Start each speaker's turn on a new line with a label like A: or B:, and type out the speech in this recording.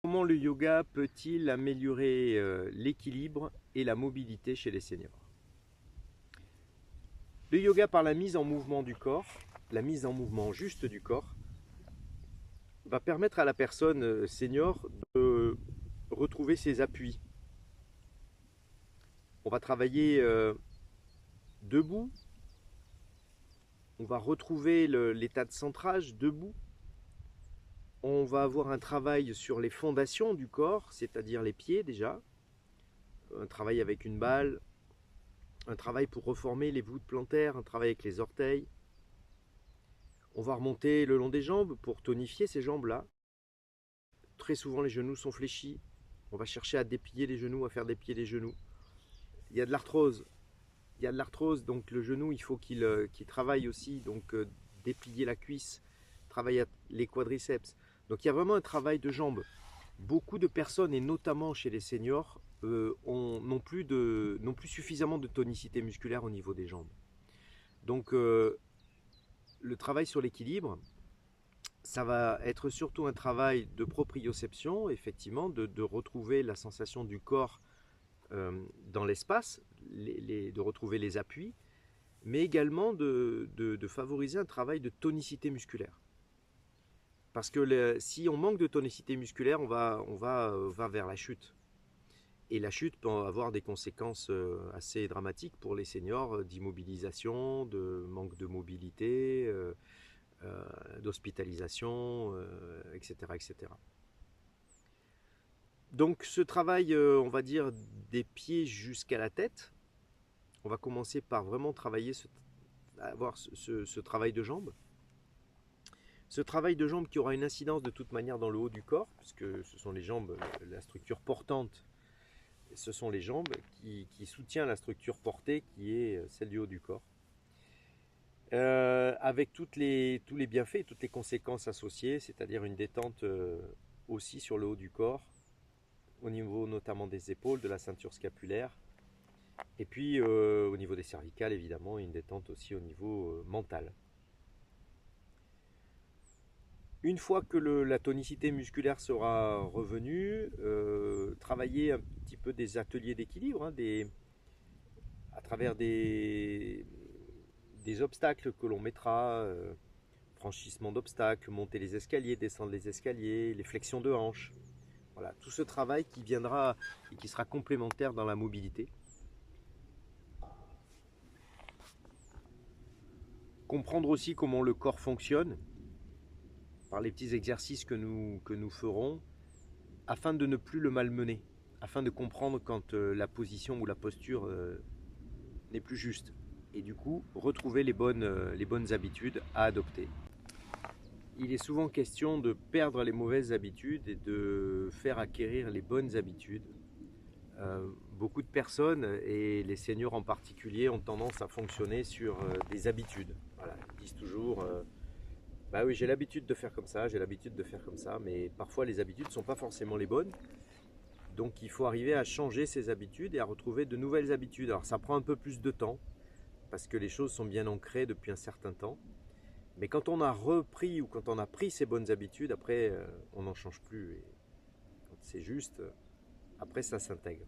A: Comment le yoga peut-il améliorer l'équilibre et la mobilité chez les seniors? Le yoga par la mise en mouvement du corps, la mise en mouvement juste du corps, va permettre à la personne senior de retrouver ses appuis. On va travailler debout, on va retrouver l'état de centrage debout, on va avoir un travail sur les fondations du corps, c'est-à-dire les pieds déjà, un travail avec une balle, un travail pour reformer les voûtes plantaires, un travail avec les orteils. On va remonter le long des jambes pour tonifier ces jambes-là. Très souvent, les genoux sont fléchis. On va chercher à déplier les genoux, à faire déplier les genoux. Il y a de l'arthrose. Il y a de l'arthrose, donc le genou, il faut qu'il travaille aussi. Donc, déplier la cuisse, travailler les quadriceps. Donc, il y a vraiment un travail de jambes. Beaucoup de personnes, et notamment chez les seniors, n'ont plus suffisamment de tonicité musculaire au niveau des jambes. Donc, le travail sur l'équilibre, ça va être surtout un travail de proprioception, effectivement, de retrouver la sensation du corps dans l'espace, de retrouver les appuis, mais également de favoriser un travail de tonicité musculaire. Parce que si on manque de tonicité musculaire, on va vers la chute. Et la chute peut avoir des conséquences assez dramatiques pour les seniors, d'immobilisation, de manque de mobilité, d'hospitalisation, etc., etc. Donc ce travail, on va dire, des pieds jusqu'à la tête, on va commencer par vraiment travailler, avoir ce travail de jambes. Ce travail de jambes qui aura une incidence de toute manière dans le haut du corps, puisque ce sont les jambes, la structure portante, ce sont les jambes qui soutient la structure portée qui est celle du haut du corps. Avec tous les bienfaits, toutes les conséquences associées, c'est-à-dire une détente aussi sur le haut du corps, au niveau notamment des épaules, de la ceinture scapulaire, et puis au niveau des cervicales, évidemment, une détente aussi au niveau mental. Une fois que la tonicité musculaire sera revenue, travailler un petit peu des ateliers d'équilibre, hein, à travers des obstacles que l'on mettra, franchissement d'obstacles, monter les escaliers, descendre les escaliers, les flexions de hanches. Voilà, tout ce travail qui viendra et qui sera complémentaire dans la mobilité. Comprendre aussi comment le corps fonctionne par les petits exercices que nous ferons afin de ne plus le malmener, afin de comprendre quand la position ou la posture n'est plus juste et du coup retrouver les bonnes habitudes à adopter. Il est souvent question de perdre les mauvaises habitudes et de faire acquérir les bonnes habitudes. Beaucoup de personnes, et les seniors en particulier, ont tendance à fonctionner sur des habitudes. Voilà, ils disent toujours bah oui, j'ai l'habitude de faire comme ça, j'ai l'habitude de faire comme ça, mais parfois les habitudes ne sont pas forcément les bonnes. Donc il faut arriver à changer ses habitudes et à retrouver de nouvelles habitudes. Alors ça prend un peu plus de temps, parce que les choses sont bien ancrées depuis un certain temps. Mais quand on a repris ou quand on a pris ces bonnes habitudes, après on n'en change plus. Et quand c'est juste, après ça s'intègre.